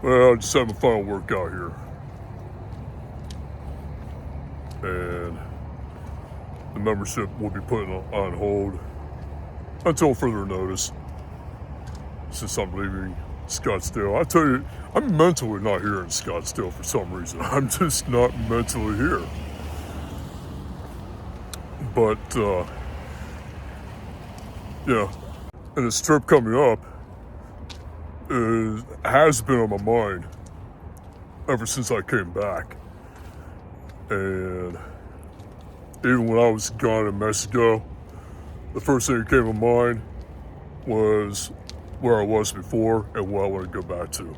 Well, I just had my final workout here. And the membership will be put on hold until further notice, since I'm leaving Scottsdale. I tell you, I'm mentally not here in Scottsdale for some reason. I'm just not mentally here. But, yeah. And this trip coming up has been on my mind ever since I came back. And even when I was gone in Mexico, the first thing that came to mind was where I was before and what I want to go back to.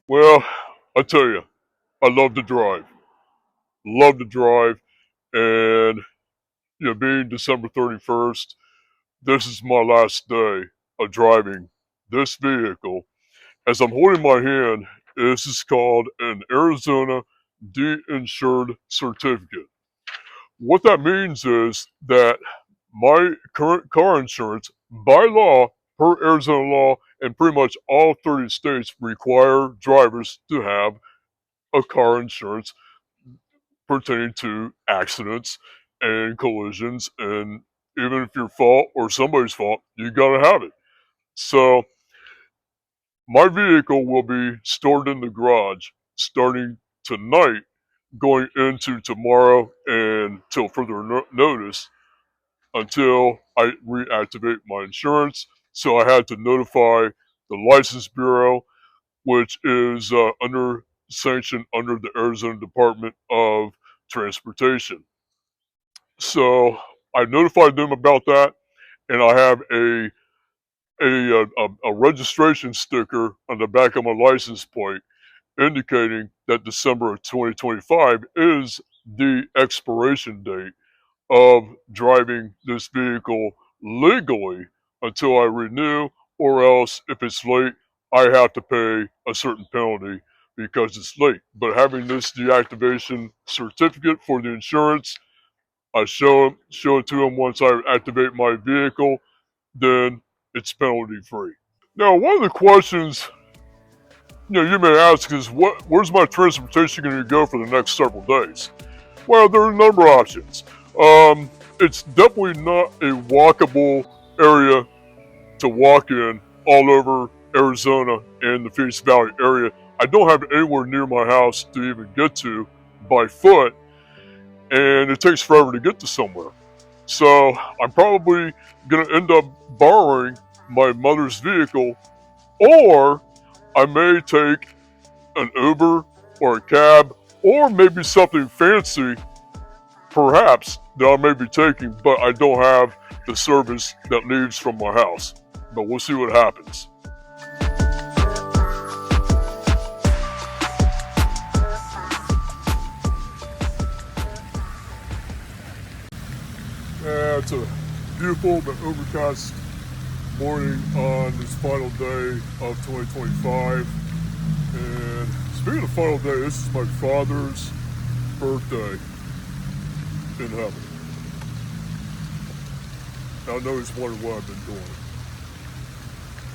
Well, I tell you, I love to drive. Love to drive. And, being December 31st, this is my last day of driving this vehicle. As I'm holding my hand, this is called an Arizona de-insured certificate. What that means is that my current car insurance, by law, per Arizona law, and pretty much all 30 states require drivers to have a car insurance pertaining to accidents and collisions, and even if your fault or somebody's fault, you gotta have it. So my vehicle will be stored in the garage starting tonight, going into tomorrow and till further notice, until I reactivate my insurance. So I had to notify the License Bureau, which is under sanction under the Arizona Department of Transportation. So I notified them about that, and I have a registration sticker on the back of my license plate indicating that December of 2025 is the expiration date of driving this vehicle legally until I renew, or else if it's late, I have to pay a certain penalty because it's late. But having this deactivation certificate for the insurance, I show it to them once I activate my vehicle, then it's penalty free. Now, one of the questions you may ask is, where's my transportation going to go for the next several days? Well, there are a number of options. It's definitely not a walkable area to walk in all over Arizona and the Phoenix Valley area. I don't have anywhere near my house to even get to by foot, and it takes forever to get to somewhere. So I'm probably going to end up borrowing my mother's vehicle, or I may take an Uber or a cab, or maybe something fancy, perhaps, that I may be taking, but I don't have the service that leaves from my house. But we'll see what happens. Yeah, it's a beautiful but overcast morning on this final day of 2025. And speaking of final day, this is my father's birthday in heaven. I know he's wondering what I've been doing.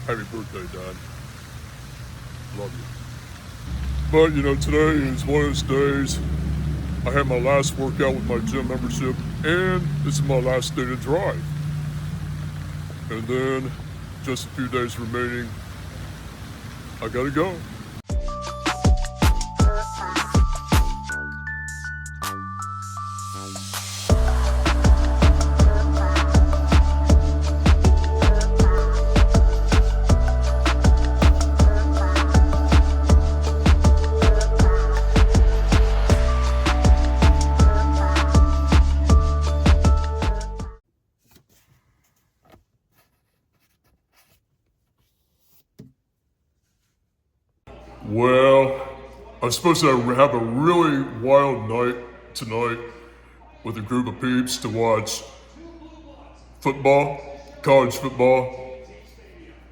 Happy birthday, Dad. Love you. But, today is one of those days. I had my last workout with my gym membership, and this is my last day to drive. And then, just a few days remaining, I gotta go. Well, I'm supposed to have a really wild night tonight with a group of peeps to watch football, college football,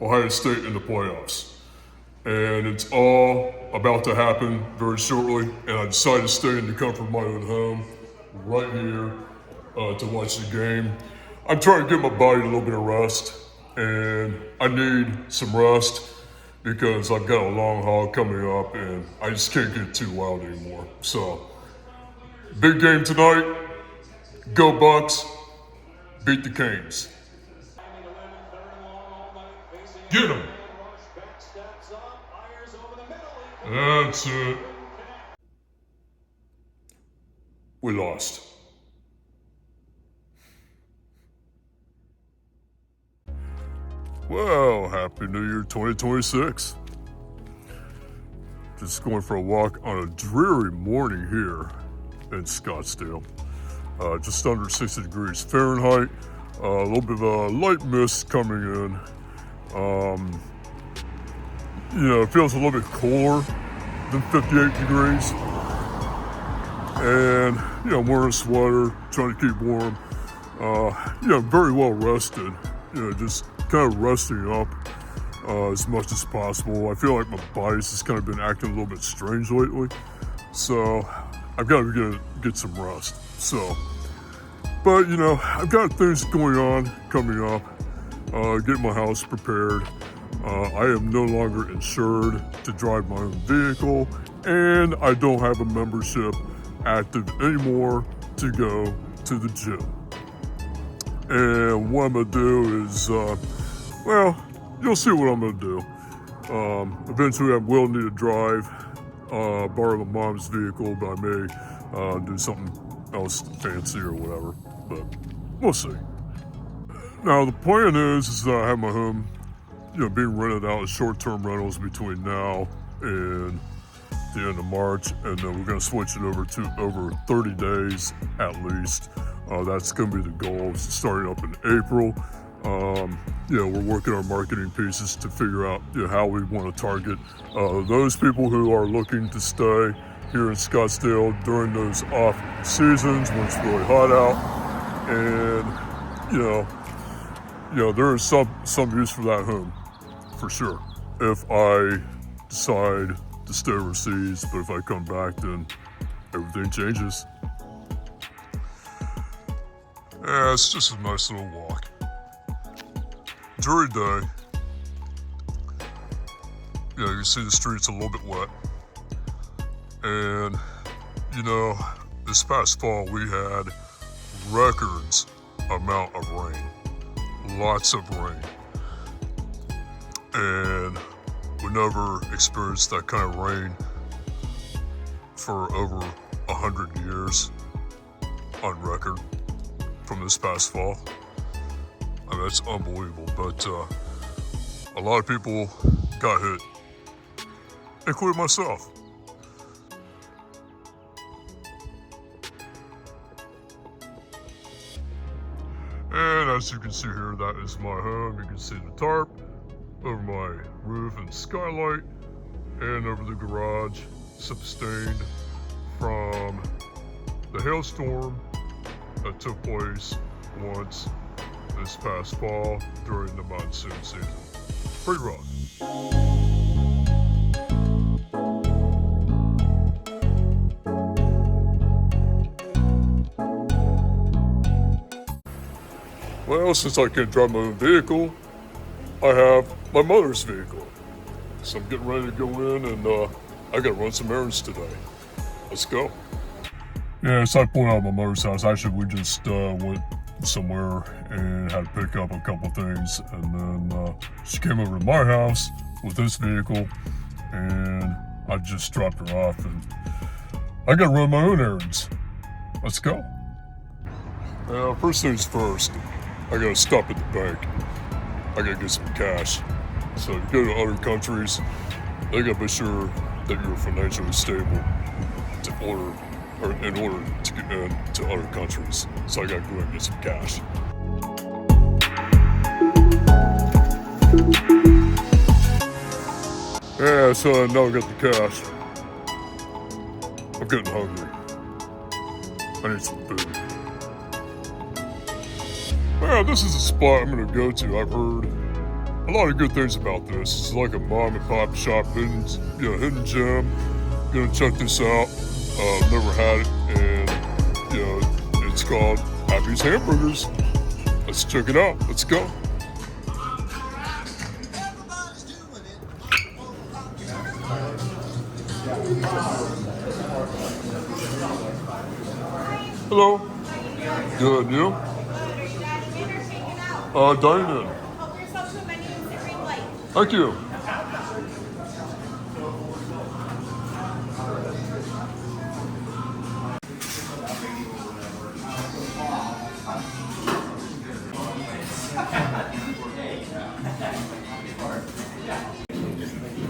Ohio State in the playoffs. And it's all about to happen very shortly, and I decided to stay in the comfort of my own home right here to watch the game. I'm trying to give my body a little bit of rest, and I need some rest because I've got a long haul coming up and I just can't get too loud anymore. So, big game tonight. Go Bucks. Beat the Canes. Get them. That's it. We lost. Well, Happy New Year 2026. Just going for a walk on a dreary morning here in Scottsdale. Just under 60 degrees Fahrenheit. A little bit of a light mist coming in. It feels a little bit cooler than 58 degrees. And, I'm wearing a sweater, trying to keep warm. Very well rested. Just kind of resting up as much as possible. I feel like my body's just kind of been acting a little bit strange lately. So I've got to get some rest. But I've got things going on coming up. Getting my house prepared. I am no longer insured to drive my own vehicle, and I don't have a membership active anymore to go to the gym. And what I'm gonna do is, you'll see what I'm gonna do. Eventually I will need to drive, borrow my mom's vehicle, but I may do something else fancy or whatever, but we'll see. Now the plan is that I have my home, being rented out as short-term rentals between now and the end of March, and then we're going to switch it over to over 30 days at least. That's going to be the goal, starting up in April. We're working our marketing pieces to figure out how we want to target those people who are looking to stay here in Scottsdale during those off seasons when it's really hot out. And, there is some use for that home, for sure, if I decide to stay overseas. But if I come back, then everything changes. Yeah, it's just a nice little walk. Dreary day. You see the streets a little bit wet. And, this past fall we had records amount of rain. Lots of rain. And we never experienced that kind of rain for over 100 years on record from this past fall. I mean, that's unbelievable, but a lot of people got hit, including myself. And as you can see here, that is my home. You can see the tarp over my roof and skylight, and over the garage, sustained from the hailstorm that took place once this past fall during the monsoon season. Pretty rough. Well, since I can't drive my own vehicle, I have my mother's vehicle. So I'm getting ready to go in, and I gotta run some errands today. Let's go. Yeah, so I pulled out of my mother's house. Actually, we just went somewhere and had to pick up a couple things, and then she came over to my house with this vehicle, and I just dropped her off, and I gotta run my own errands. Let's go. First things first, I gotta stop at the bank. I gotta get some cash. So to go to other countries, they gotta be sure that you're financially stable in order to get into other countries. So I gotta go and get some cash. Yeah, so I now got the cash. I'm getting hungry. I need some food. Well, this is a spot I'm gonna go to. I've heard a lot of good things about this. It's like a mom and pop shop, hidden gem. Gonna check this out. Never had it, and it's called Happy's Hamburgers. Let's check it out. Let's go. Hello. Good, you? Dine in. Thank you.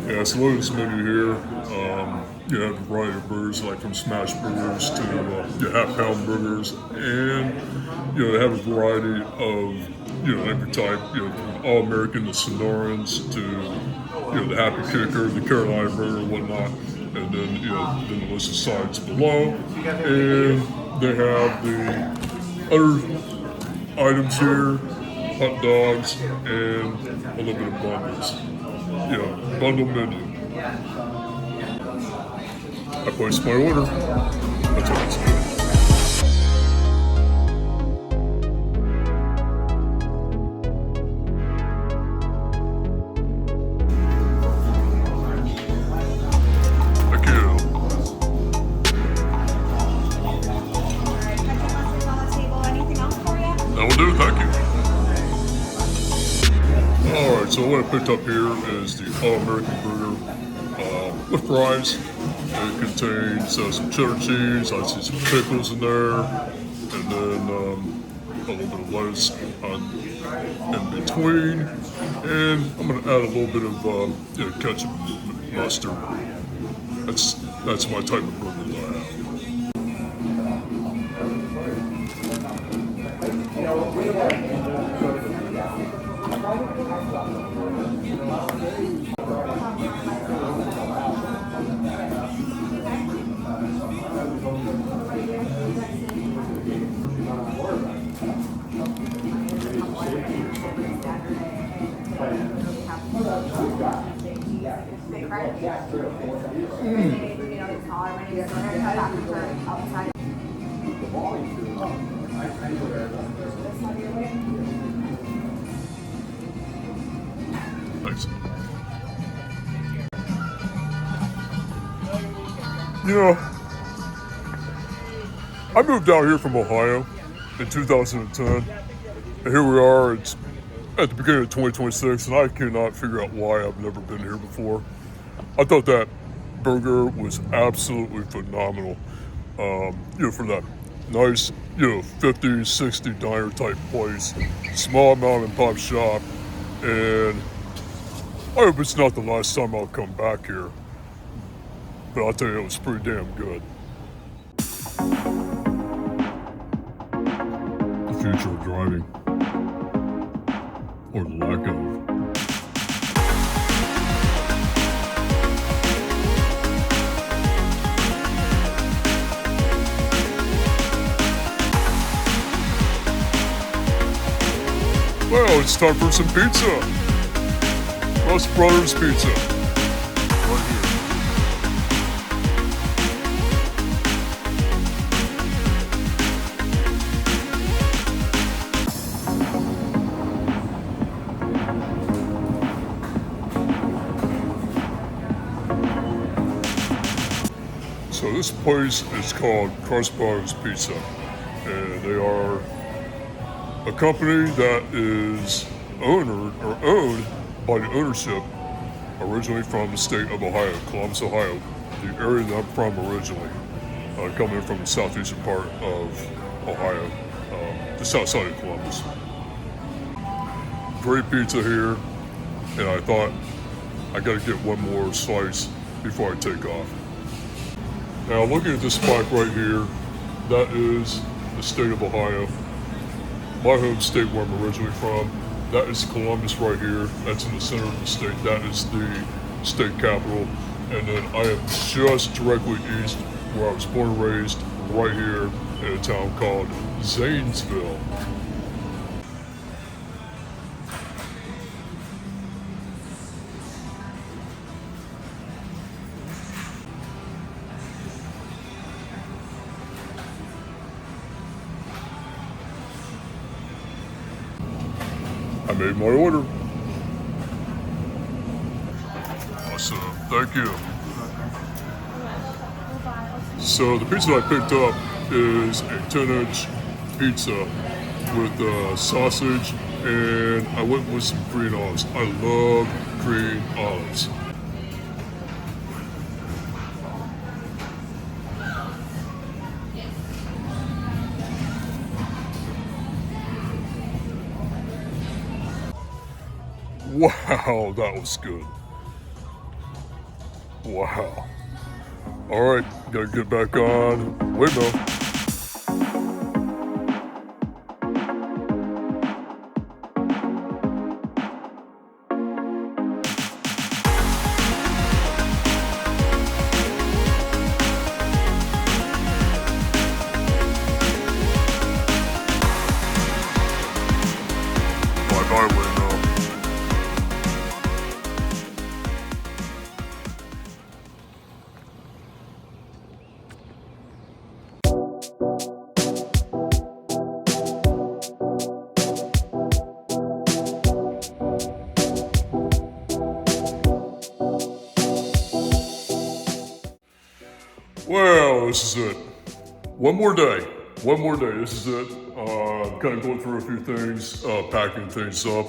Yeah, so look at this menu here. You have a variety of burgers, like from smash burgers to half pound burgers, and they have a variety of every type, from all American to Sonorans to the Happy Kicker, the Carolina burger, and whatnot, and then then the list of sides below, and they have the other items here, hot dogs, and a little bit of bundles. Bundle menu. I placed my order. That's what it's doing. Thank you. Anything else for you? That will do, thank you. Alright, so what I picked up here is the All-American Burger with fries. It contains some cheddar cheese, I see some pickles in there, and then a little bit of lettuce in between. And I'm going to add a little bit of ketchup and mustard. That's my type of burger that I have. Thanks. I moved out here from Ohio in 2010, and here we are. It's at the beginning of 2026, and I cannot figure out why I've never been here before. I thought that burger was absolutely phenomenal. For that nice, 50, 60 diner type place, small mom and pop shop, and I hope it's not the last time I'll come back here. But I'll tell you, it was pretty damn good. The future of driving. Or the lack of. Well, it's time for some pizza. Crustbrothers pizza. Right here. So this place is called Crustbrothers Pizza, and they are a company that is owned by the ownership originally from the state of Ohio, Columbus, Ohio, the area that I'm from originally, coming from the southeastern part of Ohio, the south side of Columbus. Great pizza here, and I thought I got to get one more slice before I take off. Now, looking at this spot right here, that is the state of Ohio. My home state where I'm originally from. That is Columbus right here. That's in the center of the state. That is the state capital, and then I am just directly east where I was born and raised, right here in a town called Zanesville. I made my order. Awesome, thank you. So the pizza I picked up is a 10-inch pizza with sausage, and I went with some green olives. I love green olives. Wow, that was good. Wow. All right, gotta get back on Waymo. Bye-bye, Waymo. Well, this is it. One more day. This is it. Kind of going through a few things, packing things up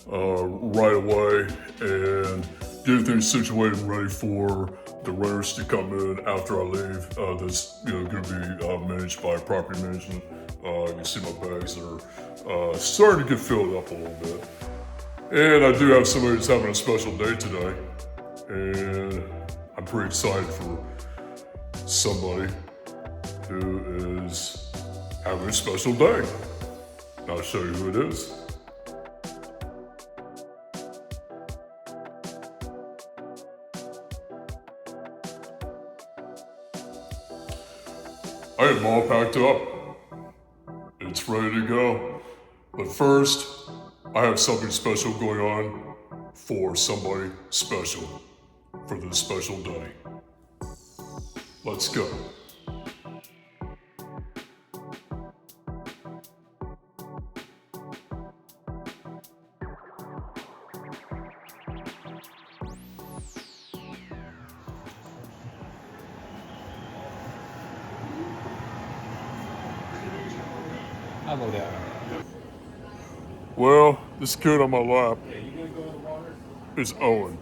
right away, and getting things situated and ready for the renters to come in after I leave. That's going to be managed by property management. You can see my bags are starting to get filled up a little bit. And I do have somebody that's having a special day today, and I'm pretty excited for somebody who is having a special day. I'll show you who it is. I am all packed up. It's ready to go. But first, I have something special going on for somebody special for this special day. Let's go. I'll go down. Well, this kid on my lap is Owen.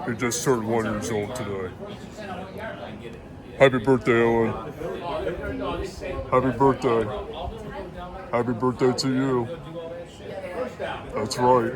He just turned 1 year old today. Happy birthday, Owen. Happy birthday. Happy birthday to you. That's right.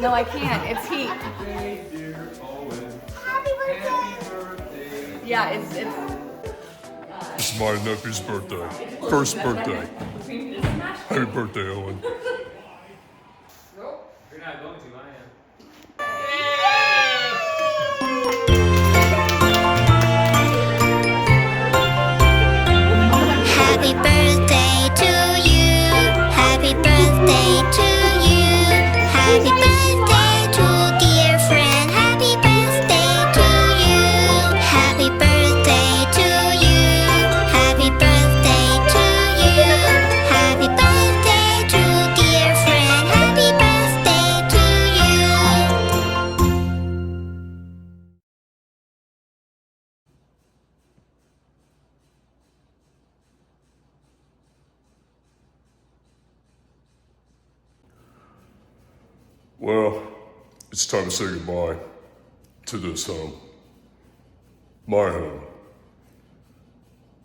No, I can't. It's heat. Happy birthday! Yeah, it's. This is my nephew's birthday. First birthday. Happy birthday, Owen. You're not going to, I am. Happy birthday to you. Happy birthday to you. Happy birthday to dear friend. Happy birthday to you. Happy birthday to you. Happy birthday to you. Happy birthday to dear friend. Happy birthday to you. Well, it's time to say goodbye to this home. My home.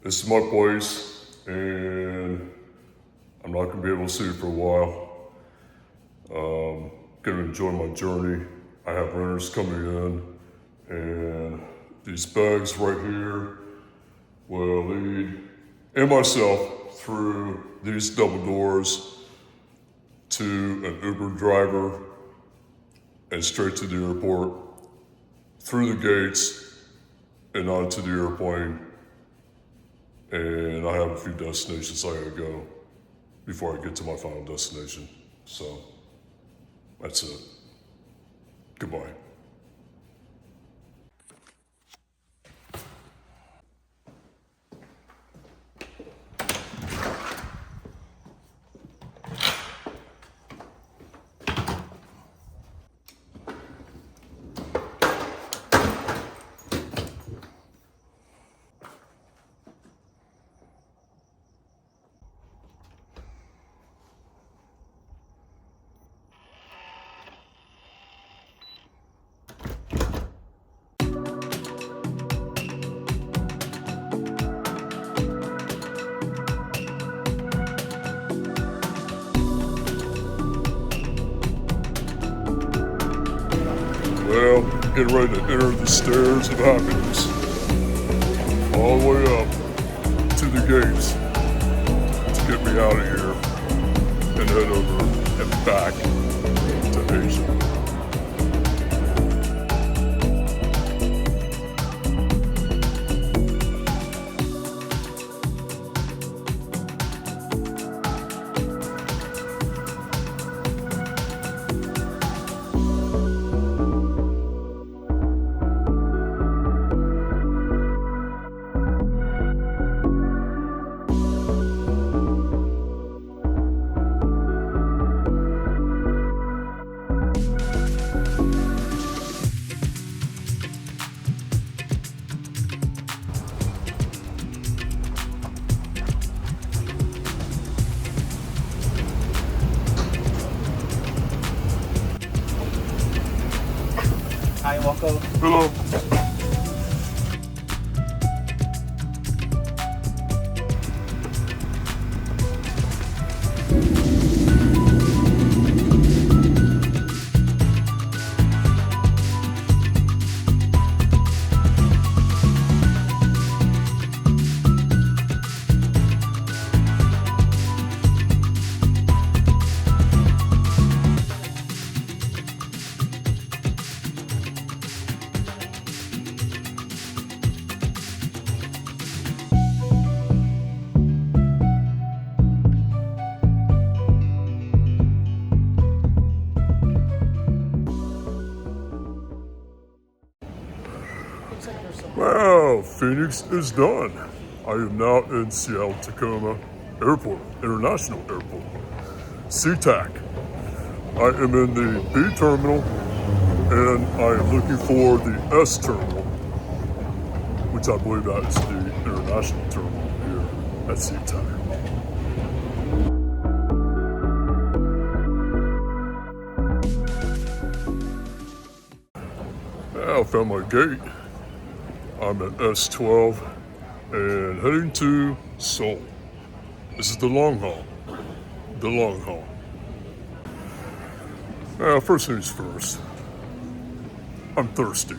This is my place, and I'm not going to be able to see it for a while. Going to enjoy my journey. I have renters coming in, and these bags right here will lead, and myself, through these double doors to an Uber driver and straight to the airport, through the gates and onto the airplane. And I have a few destinations I gotta go before I get to my final destination. So that's it. Goodbye. Well, getting ready to enter the stairs of happiness. All the way up to the gates to get me out of here and head over and back to Asia. Hi, welcome. Hello. Well, Phoenix is done. I am now in Seattle-Tacoma Airport, International Airport, SeaTac. I am in the B terminal, and I am looking for the S terminal, which I believe that is the international terminal here at SeaTac. I found my gate. I'm at S12 and heading to Seoul. This is the long haul. The long haul. Now, first things first. I'm thirsty.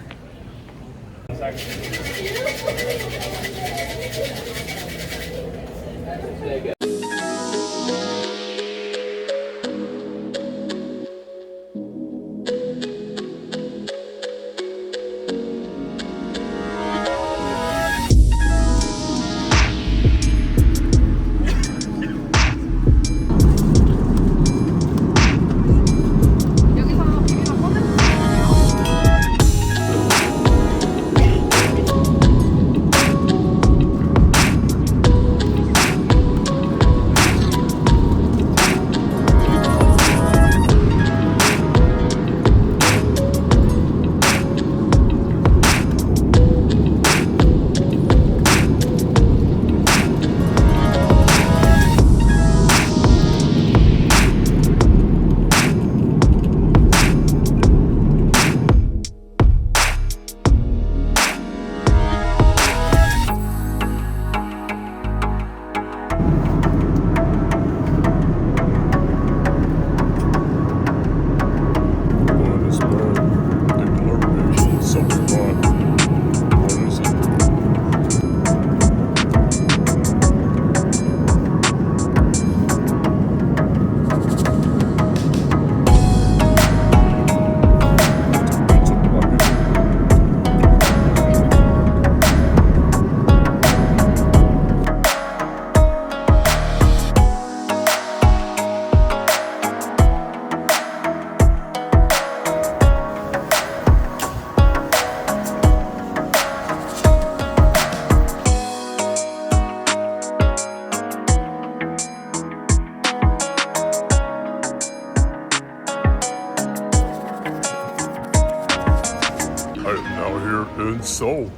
Seoul.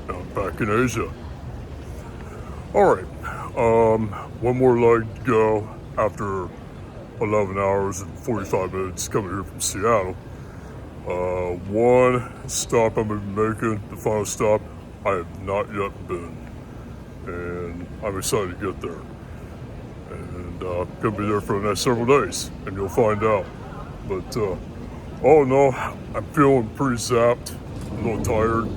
I'm back in Asia. Alright, one more leg to go after 11 hours and 45 minutes coming here from Seattle. One stop I'm going to be making, the final stop, I have not yet been. And I'm excited to get there. And going to be there for the next several days, and you'll find out. But all in all, I'm feeling pretty zapped, a little tired.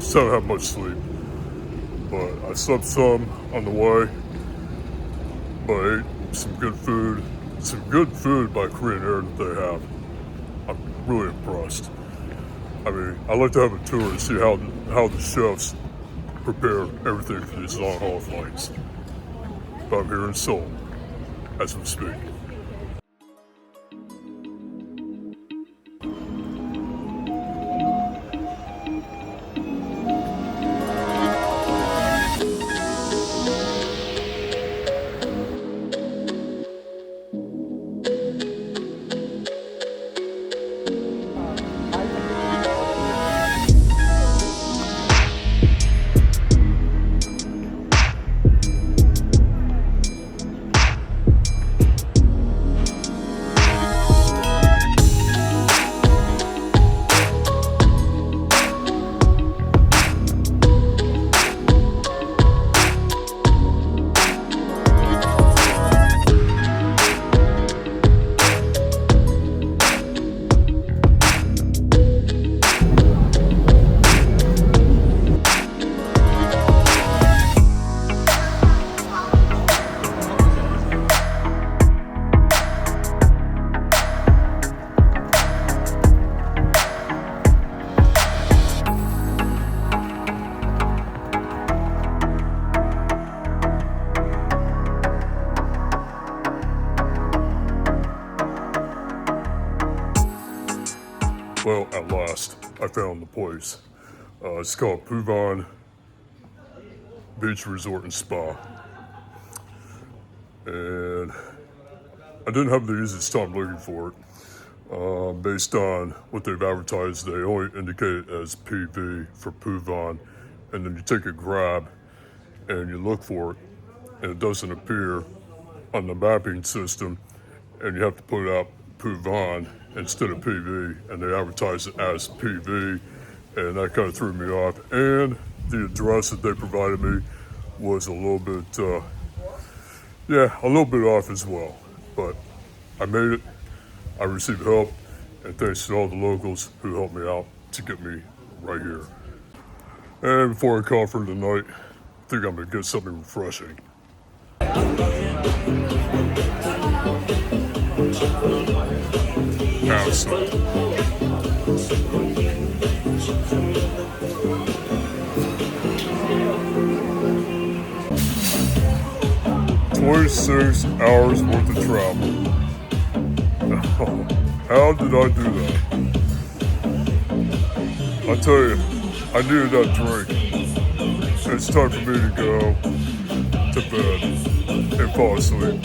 Just haven't had much sleep. But I slept some on the way. But I ate some good food by Korean Air that they have. I'm really impressed. I mean, I like to have a tour and see how the chefs prepare everything for these long haul flights. But I'm here in Seoul as we speak. Well, at last, I found the place. It's called Phuvan Beach Resort and Spa. And I didn't have the easiest time looking for it. Based on what they've advertised, they only indicate it as PV for Phuvan. And then you take a grab and you look for it, and it doesn't appear on the mapping system, and you have to put out Phuvan instead of PV, and they advertise it as PV, and that kind of threw me off. And the address that they provided me was a little bit off as well. But I made it. I received help, and thanks to all the locals who helped me out to get me right here. And before I call for tonight, I think I'm gonna get something refreshing. Absolutely. "26 hours worth of travel. How did I do that? I tell you, I needed that drink. It's time for me to go to bed and fall asleep."